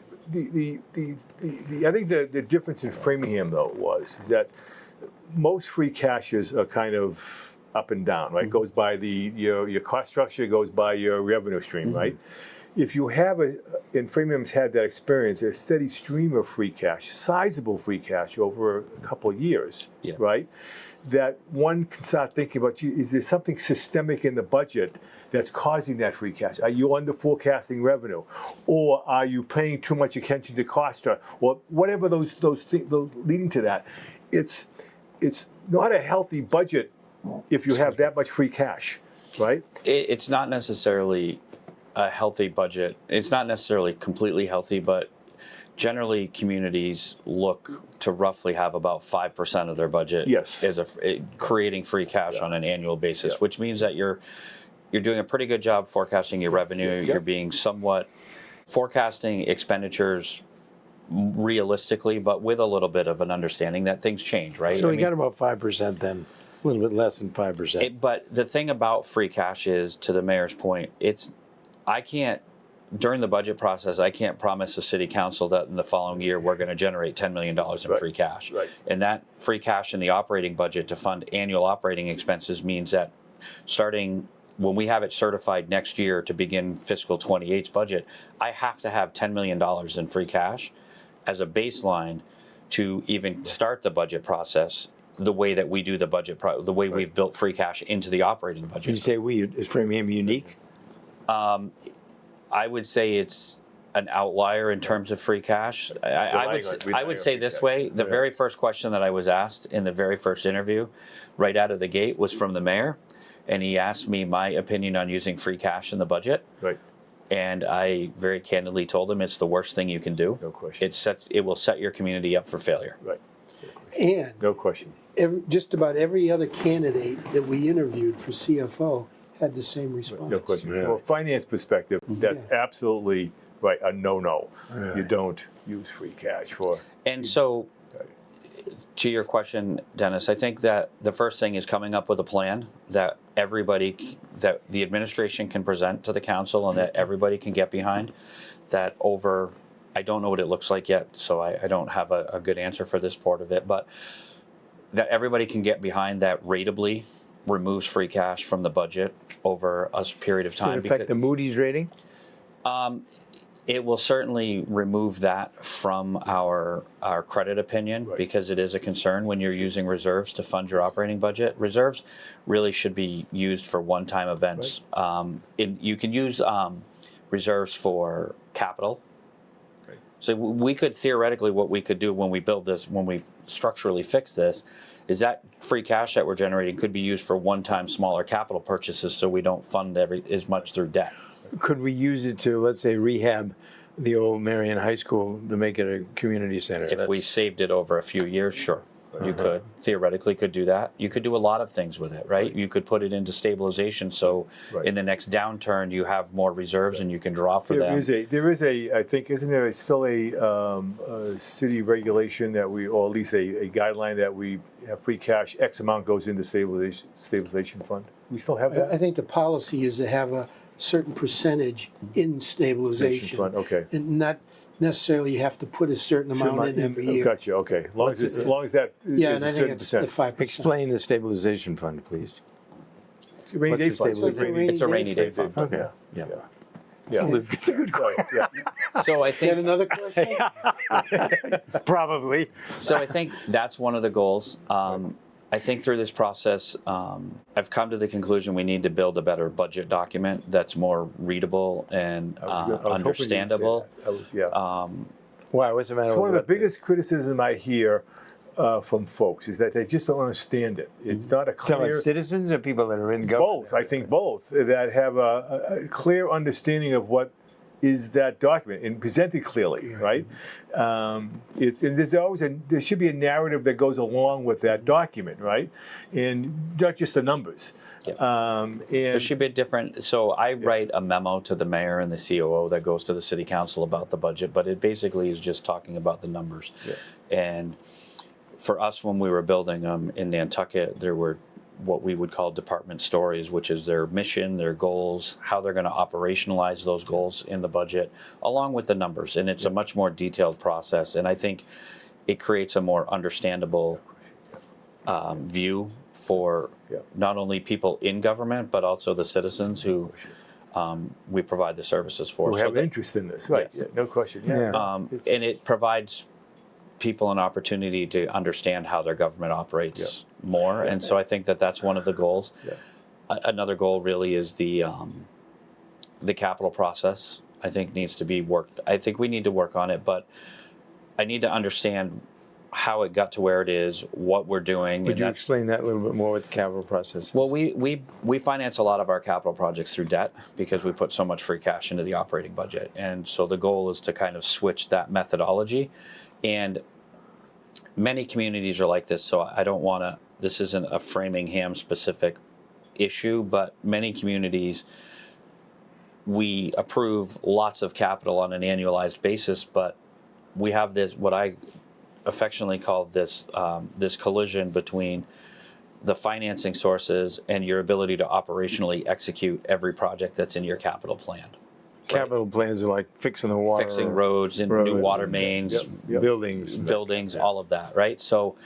I think the difference in Framingham though is that most free cashes are kind of up and down, right? It goes by your cost structure, goes by your revenue stream, right? If you have and Framingham's had that experience, a steady stream of free cash, sizable free cash over a couple of years, right? That one can start thinking about, is there something systemic in the budget that's causing that free cash? Are you under forecasting revenue? Or are you paying too much attention to cost? Or whatever those things leading to that. It's not a healthy budget if you have that much free cash, right? It's not necessarily a healthy budget. It's not necessarily completely healthy, but generally communities look to roughly have about 5% of their budget as creating free cash on an annual basis, which means that you're doing a pretty good job forecasting your revenue. You're being somewhat forecasting expenditures realistically, but with a little bit of an understanding that things change, right? So we got about 5% then, a little bit less than 5%. But the thing about free cash is, to the mayor's point, during the budget process, I can't promise the city council that in the following year we're going to generate $10 million in free cash. Right. And that free cash in the operating budget to fund annual operating expenses means that starting when we have it certified next year to begin fiscal 28's budget, I have to have $10 million in free cash as a baseline to even start the budget process the way that we do the budget, the way we've built free cash into the operating budget. Can you say is Framingham unique? I would say it's an outlier in terms of free cash. I would say this way: the very first question that I was asked in the very first interview, right out of the gate, was from the mayor, and he asked me my opinion on using free cash in the budget. Right. And I very candidly told him it's the worst thing you can do. No question. It will set your community up for failure. Right. And no question. Just about every other candidate that we interviewed for CFO had the same response. No question. Yeah. From a finance perspective, that's absolutely right. A no-no. Yeah. You don't use free cash for. And so, to your question, Dennis, I think that the first thing is coming up with a plan that that the administration can present to the council and that everybody can get behind. I don't know what it looks like yet, so I don't have a good answer for this part of it, but that everybody can get behind that ratably removes free cash from the budget over a period of time. Does it affect the Moody's rating? It will certainly remove that from our credit opinion, because it is a concern when you're using reserves to fund your operating budget. Reserves really should be used for one-time events. You can use reserves for capital. So we could theoretically, what we could do when we build this, when we structurally fix this, is that free cash that we're generating could be used for one-time smaller capital purchases, so we don't fund as much through debt. Could we use it to, let's say, rehab the old Marion High School to make it a community center? If we saved it over a few years, sure. You could theoretically could do that. You could do a lot of things with it, right? You could put it into stabilization, so in the next downturn you have more reserves and you can draw for them. There is a I think, isn't there still a city regulation that or at least a guideline that we have free cash, X amount goes into stabilization fund? We still have that? I think the policy is to have a certain percentage in stabilization. Fund, okay. And not necessarily you have to put a certain amount in every year. Gotcha, okay. As long as that Yeah, is and I a think certain it's percent. the 5%. Explain the stabilization fund, please. Rainy day fund. It's a It's a rainy day fund. Okay. Yeah. Yeah. It's a good So, yeah. So I Got think another question? probably. So I think that's one of the goals. I think through this process, I've come to the conclusion we need to build a better budget document that's more readable and I was hoping you would say understandable. that. Why? What's the matter It's with one of the that? biggest criticism I hear from folks is that they just don't understand it. It's not a Talking clear. about citizens or people that are in government? Both, I think both, that have a clear understanding of what is that document and presented clearly, right? And there should be a narrative that goes along with that document, right? And not just the numbers. There should be a different. So I write a memo to the mayor and the COO that goes to the city council about the budget, but it basically is just talking about the numbers. And for us, when we were building them in Nantucket, there were what we would call department stories, which is their mission, their goals, how they're going to operationalize those goals in the budget, along with the numbers. And it's a much more detailed process. And I think it creates a more understandable view for not only people in government, but also the citizens who we provide the services for. who have interest in this, right? Yes. Yeah, no question. And it provides people an opportunity to understand how their government operates more. And so I think that that's one of the goals. Another goal really is the capital process. I think needs to be worked. I think we need to work on it, but I need to understand how it got to where it is, what we're doing. Would you explain that a little bit more with the capital process? Well, we finance a lot of our capital projects through debt because we put so much free cash into the operating budget. And so the goal is to kind of switch that methodology. And many communities are like this, so I don't want to, this isn't a Framingham specific issue, but many communities, we approve lots of capital on an annualized basis, but we have this, what I affectionately call this, this collision between the financing sources and your ability to operationally execute every project that's in your capital plan. Capital plans are like fixing the water. Fixing roads and new water mains, buildings. all of that, right? So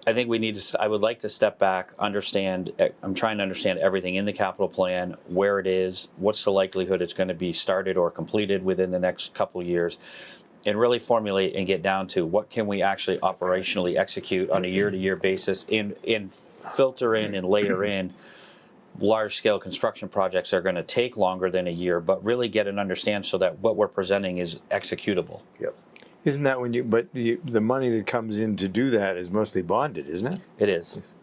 I think we need to, I would like to step back, understand, I'm trying to understand everything in the capital plan, where it is, what's the likelihood it's going to be started or completed within the next couple of years, and really formulate and get down to what can we actually operationally execute on a year-to-year basis and filter in and layer in large-scale construction projects are going to take longer than a year, but really get and understand so that what we're presenting is executable. Isn't that when the money that comes in to do that is mostly bonded, isn't it? It is.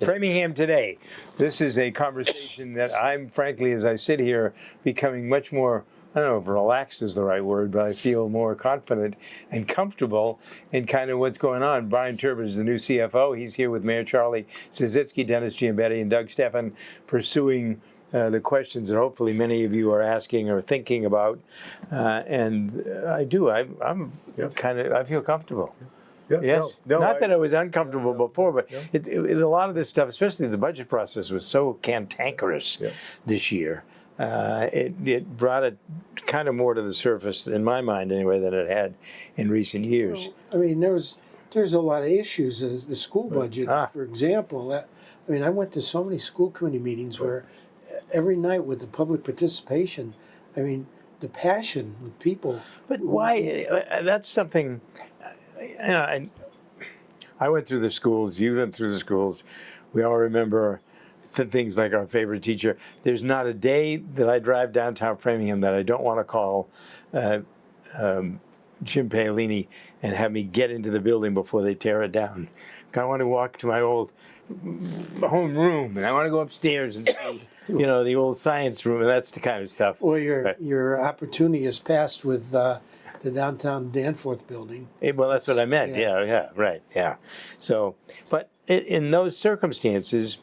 Framingham Today. This is a conversation that I'm, frankly, as I sit here, becoming much more, I don't know if relaxed is the right word, but I feel more confident and comfortable in kind of what's going on. Brian Turbitt is the new CFO. He's here with Mayor Charlie Szycki, Dennis Giambetti, and Doug Stephan, pursuing the questions that hopefully many of you are asking or thinking about. And I do. I'm kind of, I feel comfortable. Yes. Not that I was uncomfortable before, but a lot of this stuff, especially the budget process, was so cantankerous this year. It brought it kind of more to the surface, in my mind anyway, than it had in recent years. I mean, there's a lot of issues. The school budget, for example. I went to so many school committee meetings where every night with the public participation, I mean, the passion with people. But why? That's something. I went through the schools. You went through the schools. We all remember things like our favorite teacher. There's not a day that I drive downtown Framingham that I don't want to call Jim Paolini and have me get into the building before they tear it down. I want to walk to my old home room, and I want to go upstairs and see, the old science room, and that's the kind of stuff. Well, your opportunity has passed with the downtown Danforth building. Well, that's what I meant. Yeah. So, but in those circumstances,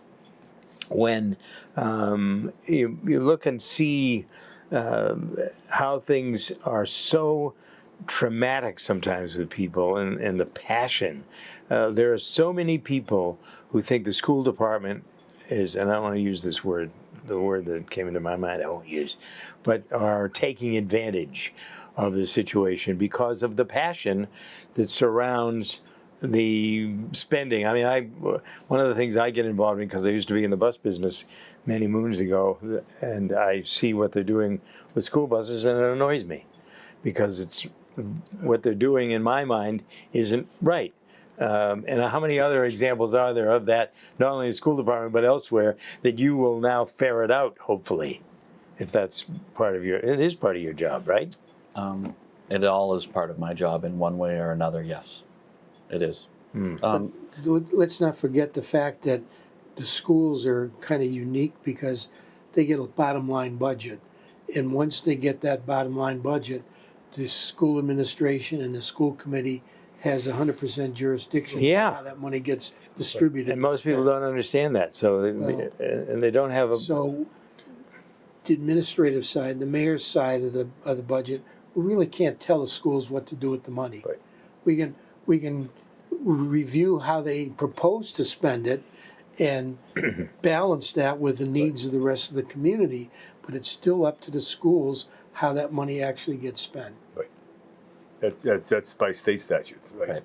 when you look and see how things are so traumatic sometimes with people and the passion, there are so many people who think the school department is, and I don't want to use this word, the word that came into my mind I won't use, but are taking advantage of the situation because of the passion that surrounds the spending. I mean, one of the things I get involved in, because I used to be in the bus business many moons ago, and I see what they're doing with school buses, and it annoys me because it's what they're doing in my mind isn't right. And how many other examples are there of that, not only in the school department but elsewhere, that you will now ferret out, hopefully, if that's part of it is part of your job, right? It all is part of my job in one way or another. Yes, it is. Let's not forget the fact that the schools are kind of unique because they get a bottom line budget. And once they get that bottom line budget, the school administration and the school committee has 100% jurisdiction Yeah. on how that money gets distributed. And most people don't understand that, so and they don't have a. So the administrative side, the mayor's side of the budget, we really can't tell the schools what to do with the money. Right. We can review how they propose to spend it and balance that with the needs of the rest of the community, but it's still up to the schools how that money actually gets spent. Right. That's by state statute. Right.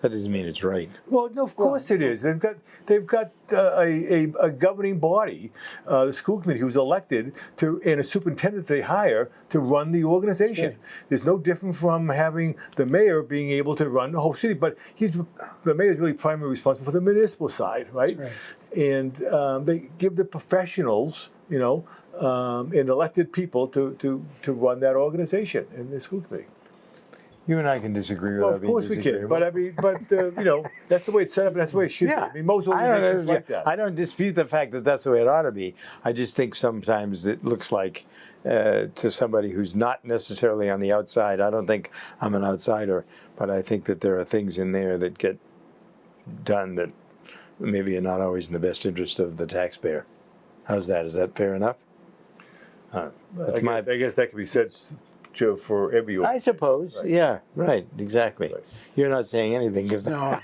That doesn't mean it's right. Well, no, of course it is. They've got a governing body, the school committee, who's elected to, and a superintendent they hire to run the organization. Okay. There's no different from having the mayor being able to run the whole city, but the mayor is really primarily responsible for the municipal side, right? That's And they give the professionals, and elected people to run that organization in the school committee. You and I can disagree Well, without of being course we can, disagreeable. but that's the way it's set up, and that's the way it should be. I mean, most organizations like that. I don't dispute the fact that that's the way it ought to be. I just think sometimes it looks like to somebody who's not necessarily on the outside. I don't think I'm an outsider, but I think that there are things in there that get done that maybe are not always in the best interest of the taxpayer. How's that? Is that fair enough? That's I guess that could be said, Joe, for every. I suppose. Right. Yeah. Right. Exactly. Right. You're not saying anything because No,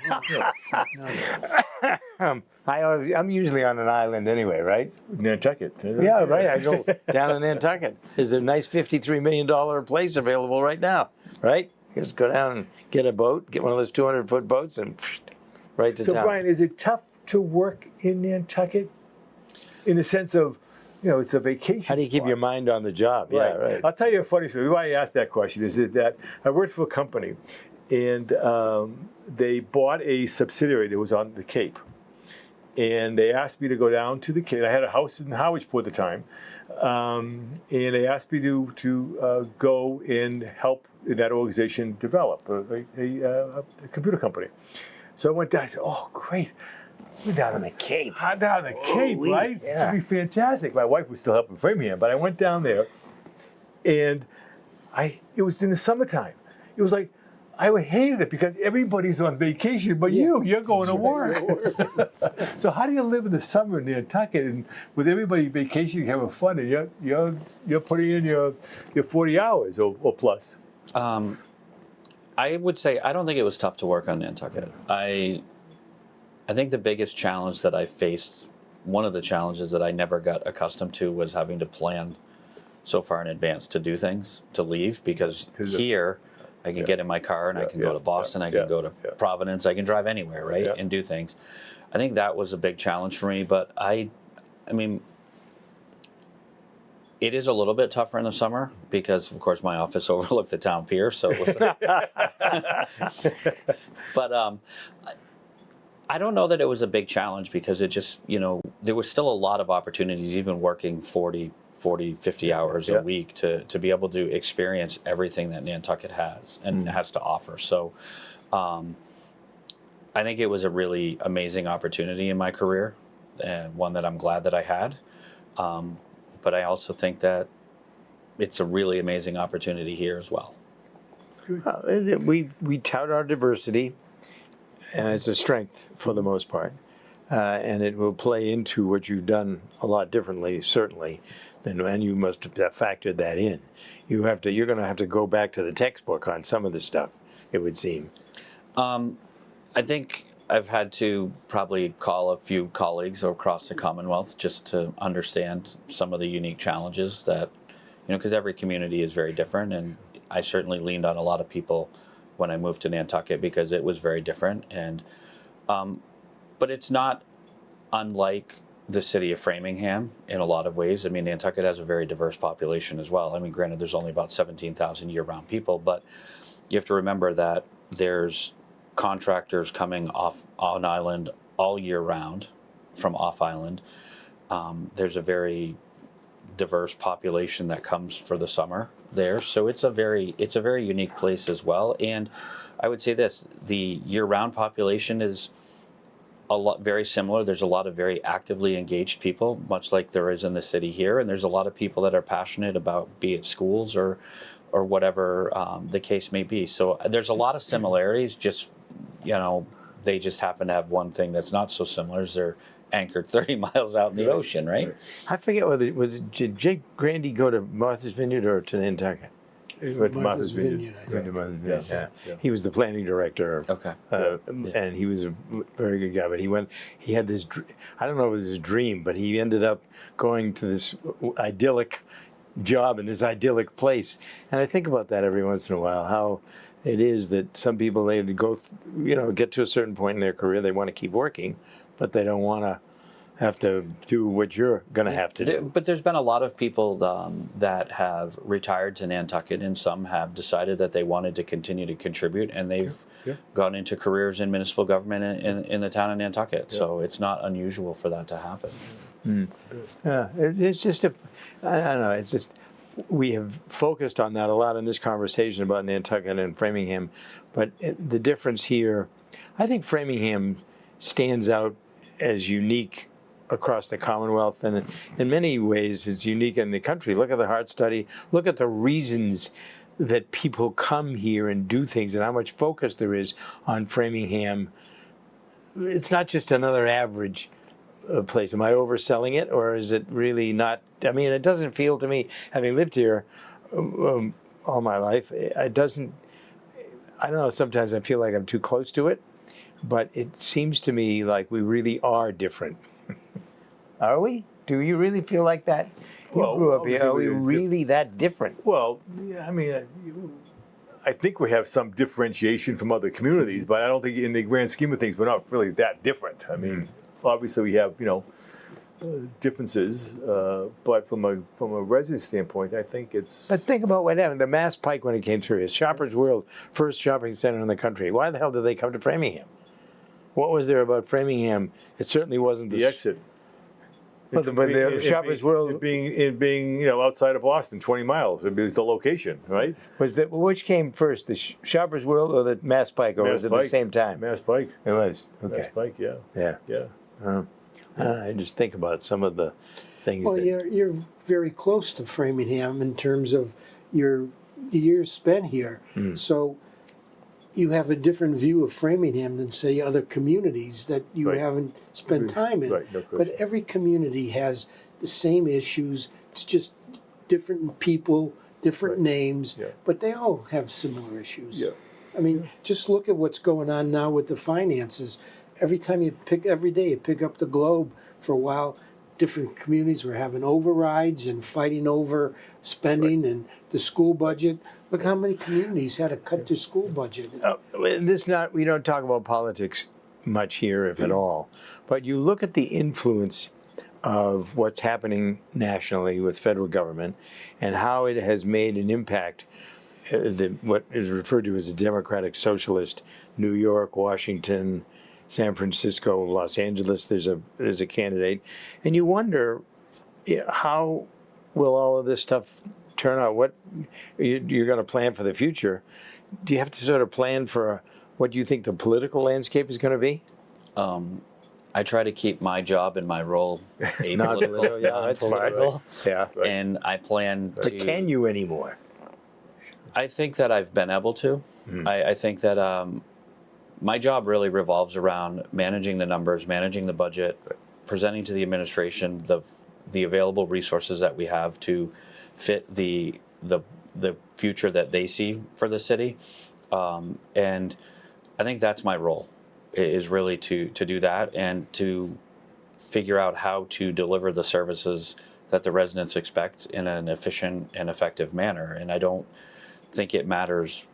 I'm usually on an island anyway, right? Nantucket. Yeah, right. I go down in Nantucket. There's a nice $53 million place available right now, right? Just go down and get a boat, get one of those 200-foot boats, and right to So, town. Brian, is it tough to work in Nantucket? In the sense of, it's a vacation How do you keep spot. your mind on the job? Yeah, right. I'll tell you a funny story. Why I asked that question is that I worked for a company, and they bought a subsidiary that was on the Cape. And they asked me to go down to the Cape. I had a house in Howardsport at the time. And they asked me to go and help that organization develop a computer company. So I went down. I said, "Oh, great! We're down on the Cape. Down on the Cape, right? Yeah. It'd be fantastic." My wife was still helping Framingham, but I went down there, and it was in the summertime. It was like I hated it because everybody's on vacation, but you're going to work. So how do you live in the summer in Nantucket and with everybody vacationing, having fun, and you're putting in your 40 hours or plus? I would say I don't think it was tough to work on Nantucket. I think the biggest challenge that I faced, one of the challenges that I never got accustomed to, was having to plan so far in advance to do things, to leave, because here I can get in my car and I can go to Boston, I can go to Providence, I can drive anywhere, right, and do things. I think that was a big challenge for me, but I mean, it is a little bit tougher in the summer because, of course, my office overlooked the town pier, so it was. But I don't know that it was a big challenge because it just, there was still a lot of opportunities, even working 40, 50 hours a week to be able to experience everything that Nantucket has and has to offer. So I think it was a really amazing opportunity in my career, and one that I'm glad that I had. But I also think that it's a really amazing opportunity here as well. We tout our diversity, and it's a strength for the most part. And it will play into what you've done a lot differently, certainly, and you must have factored that in. You're going to have to go back to the textbook on some of the stuff, it would seem. I think I've had to probably call a few colleagues across the Commonwealth just to understand some of the unique challenges that, because every community is very different, and I certainly leaned on a lot of people when I moved to Nantucket because it was very different. And but it's not unlike the city of Framingham in a lot of ways. I mean, Nantucket has a very diverse population as well. I mean, granted, there's only about 17,000 year-round people, but you have to remember that there's contractors coming off on island all year round from off island. There's a very diverse population that comes for the summer there, so it's a very unique place as well. And I would say this: the year-round population is a lot very similar. There's a lot of very actively engaged people, much like there is in the city here, and there's a lot of people that are passionate about, be it schools or whatever the case may be. So there's a lot of similarities. Just they just happen to have one thing that's not so similar. Is they're anchored 30 miles out in the ocean, right? I forget whether did Jake Grandy go to Martha's Vineyard or to Nantucket? He went to Martha's Vineyard, I think. Yeah. He was the planning director. Okay. And he was a very good guy. But he had this, I don't know if it was his dream, but he ended up going to this idyllic job in this idyllic place. And I think about that every once in a while, how it is that some people, they go, get to a certain point in their career, they want to keep working, but they don't want to have to do what you're going to have to do. But there's been a lot of people that have retired to Nantucket, and some have decided that they wanted to continue to contribute, and they've gone into careers in municipal government in the town of Nantucket. Yeah. So it's not unusual for that to happen. Yeah, it's just I don't know. It's just we have focused on that a lot in this conversation about Nantucket and Framingham, but the difference here, I think Framingham stands out as unique across the Commonwealth, and in many ways it's unique in the country. Look at the Heart Study. Look at the reasons that people come here and do things, and how much focus there is on Framingham. It's not just another average place. Am I overselling it, or is it really not? I mean, it doesn't feel to me, having lived here all my life, it doesn't. I don't know. Sometimes I feel like I'm too close to it, but it seems to me like we really are different. Are we? Do you really feel like that? You grew up here. Are we really that different? Well, yeah, I mean, I think we have some differentiation from other communities, but I don't think in the grand scheme of things, we're not really that different. I mean, obviously we have, differences, but from a resident standpoint, I think it's... But think about what happened. The Mass Pike, when it came through, is Shoppers World, first shopping center in the country. Why the hell did they come to Framingham? What was there about Framingham? It certainly wasn't the exit. But the Shoppers World being outside of Boston, 20 miles. It was the location, right? Which came first, the Shoppers World or the Mass Pike, or was it at the same time? Mass Pike. It was. Okay. Mass Pike, yeah. I just think about some of the things. Well, you're very close to Framingham in terms of your years spent here. So you have a different view of Framingham than, say, other communities that you haven't spent time in. Right, no question. But every community has the same issues. It's just different people, different names, but they all have similar issues. Yeah. I mean, just look at what's going on now with the finances. Every day you pick up the Globe. For a while, different communities were having overrides and fighting over spending and the school budget. Look how many communities had to cut their school budget. We don't talk about politics much here, if at all. But you look at the influence of what's happening nationally with federal government and how it has made an impact. What is referred to as a democratic socialist, New York, Washington, San Francisco, Los Angeles, there's a candidate. And you wonder, how will all of this stuff turn out? What you're going to plan for the future? Do you have to sort of plan for what you think the political landscape is going to be? I try to keep my job and my role apolitical, non-political. Yeah, right. And I plan to... But can you anymore? I think that I've been able to. I think that my job really revolves around managing the numbers, managing the budget, presenting to the administration the available resources that we have to fit the future that they see for the city. And I think that's my role, is really to do that and to figure out how to deliver the services that the residents expect in an efficient and effective manner. And I don't think it matters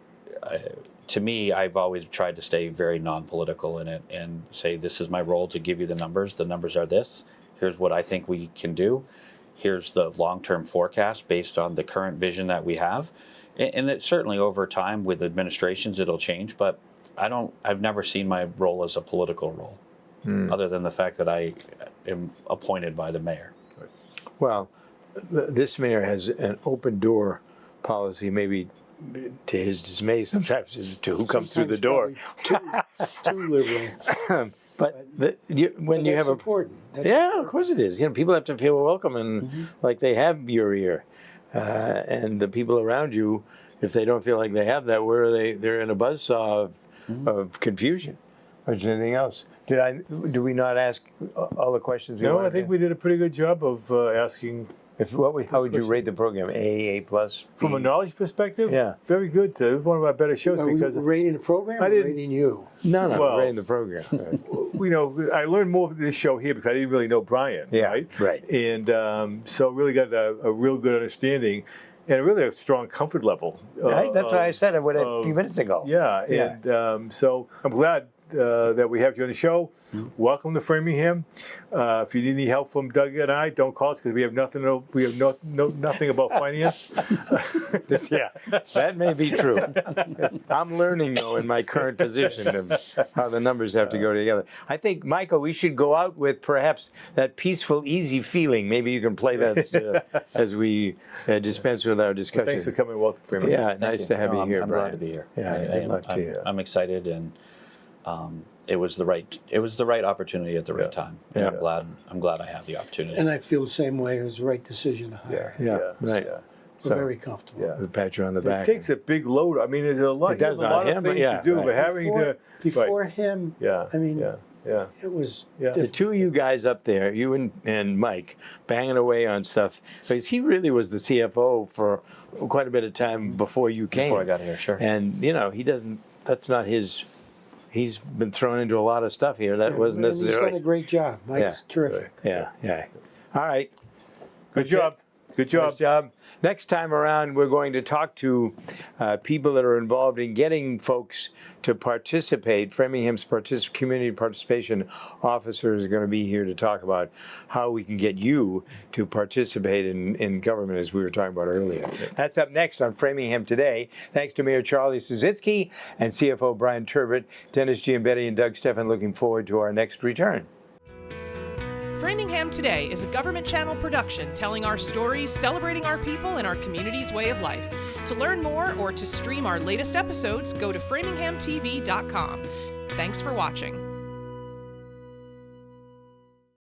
to me, I've always tried to stay very non-political in it and say, this is my role to give you the numbers. The numbers are this. Here's what I think we can do. Here's the long-term forecast based on the current vision that we have. And it certainly over time with administrations, it'll change, but I've never seen my role as a political role, other than the fact that I am appointed by the mayor. Well, this mayor has an open door policy, maybe to his dismay sometimes, as to who comes through the door. Sometimes probably too liberal. But when you That's have a important. That's yeah, of course it is. People have to feel welcome and like they have your ear, and the people around you, if they don't feel like they have that, where are they? They're in a buzzsaw of confusion. Or is there anything else? Do we not ask all the questions? No, I think we did a pretty good job of asking. How would you rate the program? A plus? From a knowledge perspective, Yeah. very good. It was one of our better shows Are we because rating the program I or didn't- rating you? No, Well- rating the program. I learned more of this show here because I didn't really know Brian, Yeah, right? right. And so really got a real good understanding and really a strong comfort level. Right? That's what I said a of- few minutes ago. Yeah, Yeah. and so I'm glad that we have you on the show. Welcome to Framingham. If you need any help from Doug and I, don't call us because we have nothing. Nothing about finance. Yeah, that may be true. I'm learning, though, in my current position of how the numbers have to go together. I think, Michael, we should go out with perhaps that peaceful, easy feeling. Maybe you can play that as we dispense with our discussion. Thanks for coming. Welcome, Framingham. Yeah, nice to have you here, I'm Brian. glad to be here. Yeah, good luck to you. I'm excited, and it was the right opportunity at the right time. And Yeah. I'm glad I had the opportunity. And I feel the same way. It was the right decision to hire. Yeah, right. Yeah. We're very comfortable. Yeah. We'll pat you on the It back. takes a big load. I mean, there's a lot. It does you have on a lot him, of but things yeah, to do, right. but having to Before right. him, Yeah. I mean, yeah. it was Yeah. The two of you guys up there, you and Mike, banging away on stuff, because he really was the CFO for quite a bit of time before you came. Before I got here, sure. And, he doesn't, that's not his, he's been thrown into a lot of stuff here. That wasn't He's done a necessarily. great job. Mike's terrific. Yeah. All right. Good job. Good job. Nice job. Next time around, we're going to talk to people that are involved in getting folks to participate. Framingham's community participation officers are going to be here to talk about how we can get you to participate in government, as we were talking about earlier. That's up next on Framingham Today. Thanks to Mayor Charlie Suzinski and CFO Brian Turbitt, Dennis Giambetti, and Doug Steffen. Looking forward to our next return. Framingham Today is a Government Channel production telling our stories, celebrating our people, and our community's way of life. To learn more or to stream our latest episodes, go to FraminghamTV.com. Thanks for watching.